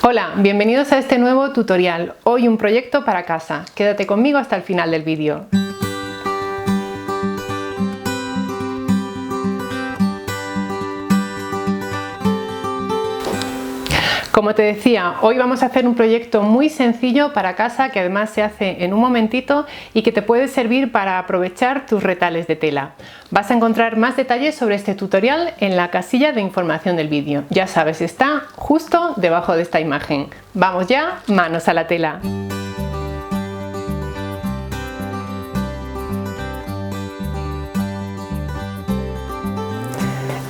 Hola, bienvenidos a este nuevo tutorial. Hoy un proyecto para casa. Quédate conmigo hasta el final del vídeo. Como te decía, hoy vamos a hacer un proyecto muy sencillo para casa que además se hace en un momentito y que te puede servir para aprovechar tus retales de tela. Vas a encontrar más detalles sobre este tutorial en la casilla de información del vídeo. Ya sabes, está justo debajo de esta imagen. Vamos ya, manos a la tela.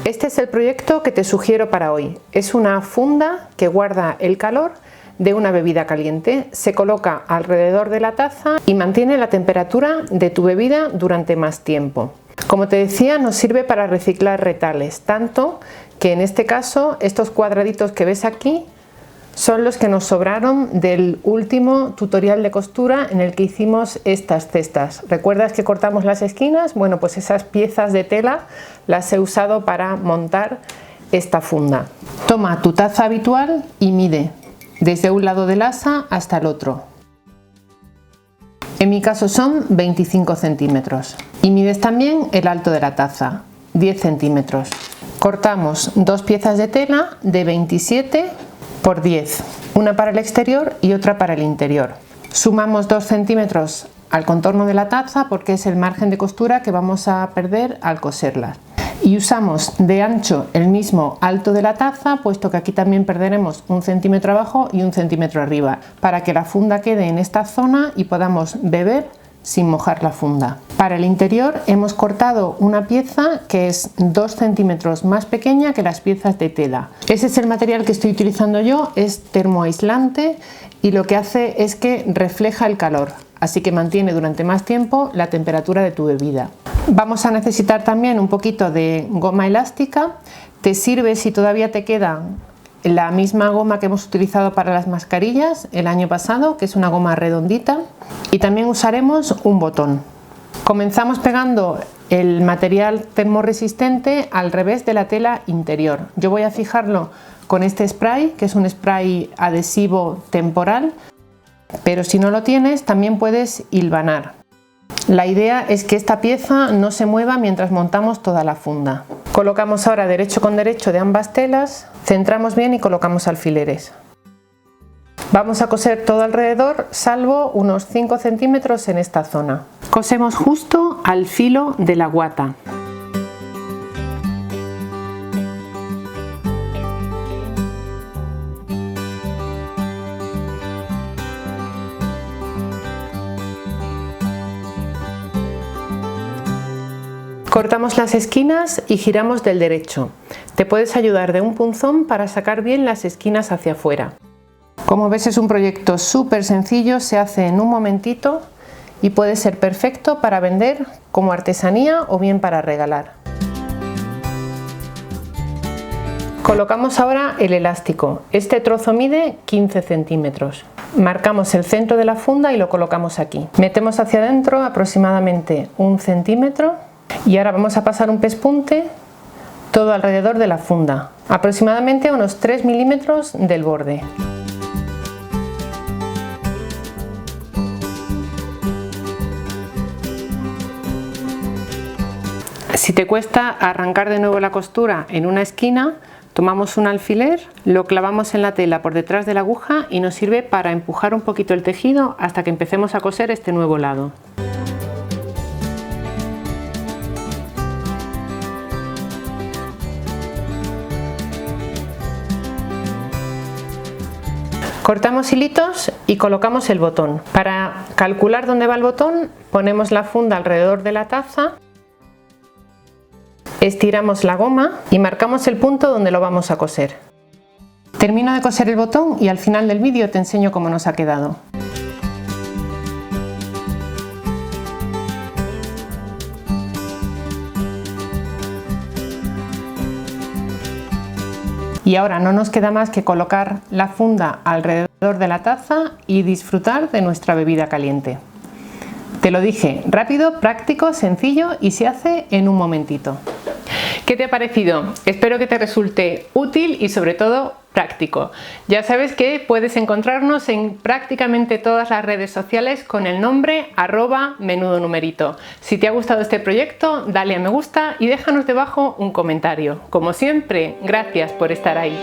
Este es el proyecto que te sugiero para hoy. Es una funda que guarda el calor de una bebida caliente. Se coloca alrededor de la taza y mantiene la temperatura de tu bebida durante más tiempo. Como te decía, nos sirve para reciclar retales, tanto que en este caso estos cuadraditos que ves aquí son los que nos sobraron del último tutorial de costura en el que hicimos estas cestas. ¿Recuerdas que cortamos las esquinas? Bueno, pues esas piezas de tela las he usado para montar esta funda. Toma tu taza habitual y mide desde un lado del asa hasta el otro. En mi caso son 25 centímetros. Y mides también el alto de la taza, 10 centímetros. Cortamos dos piezas de tela de 27 por 10, una para el exterior y otra para el interior. Sumamos 2 centímetros al contorno de la taza porque es el margen de costura que vamos a perder al coserla. Y usamos de ancho el mismo alto de la taza, puesto que aquí también perderemos 1 centímetro abajo y 1 centímetro arriba, para que la funda quede en esta zona y podamos beber sin mojar la funda. Para el interior hemos cortado una pieza que es 2 centímetros más pequeña que las piezas de tela. Ese es el material que estoy utilizando yo, es termoaislante y lo que hace es que refleja el calor, así que mantiene durante más tiempo la temperatura de tu bebida. Vamos a necesitar también un poquito de goma elástica. Te sirve si todavía te queda la misma goma que hemos utilizado para las mascarillas el año pasado, que es una goma redondita, y también usaremos un botón. Comenzamos pegando el material termorresistente al revés de la tela interior. Yo voy a fijarlo con este spray, que es un spray adhesivo temporal, pero si no lo tienes también puedes hilvanar. La idea es que esta pieza no se mueva mientras montamos toda la funda. Colocamos ahora derecho con derecho de ambas telas, centramos bien y colocamos alfileres. Vamos a coser todo alrededor, salvo unos 5 centímetros en esta zona. Cosemos justo al filo de la guata. Cortamos las esquinas y giramos del derecho. Te puedes ayudar de un punzón para sacar bien las esquinas hacia afuera. Como ves, es un proyecto súper sencillo, se hace en un momentito y puede ser perfecto para vender como artesanía o bien para regalar. Colocamos ahora el elástico. Este trozo mide 15 centímetros. Marcamos el centro de la funda y lo colocamos aquí. Metemos hacia adentro aproximadamente 1 centímetro. Y ahora vamos a pasar un pespunte todo alrededor de la funda, aproximadamente a unos 3 milímetros del borde. Si te cuesta arrancar de nuevo la costura en una esquina, tomamos un alfiler, lo clavamos en la tela por detrás de la aguja y nos sirve para empujar un poquito el tejido hasta que empecemos a coser este nuevo lado. Cortamos hilitos y colocamos el botón. Para calcular dónde va el botón, ponemos la funda alrededor de la taza, estiramos la goma y marcamos el punto donde lo vamos a coser. Termino de coser el botón y al final del vídeo te enseño cómo nos ha quedado. Y ahora no nos queda más que colocar la funda alrededor de la taza y disfrutar de nuestra bebida caliente. Te lo dije, rápido, práctico, sencillo y se hace en un momentito. ¿Qué te ha parecido? Espero que te resulte útil y sobre todo práctico. Ya sabes que puedes encontrarnos en prácticamente todas las redes sociales con el nombre @menudonumerito. Si te ha gustado este proyecto, dale a me gusta y déjanos debajo un comentario. Como siempre, gracias por estar ahí.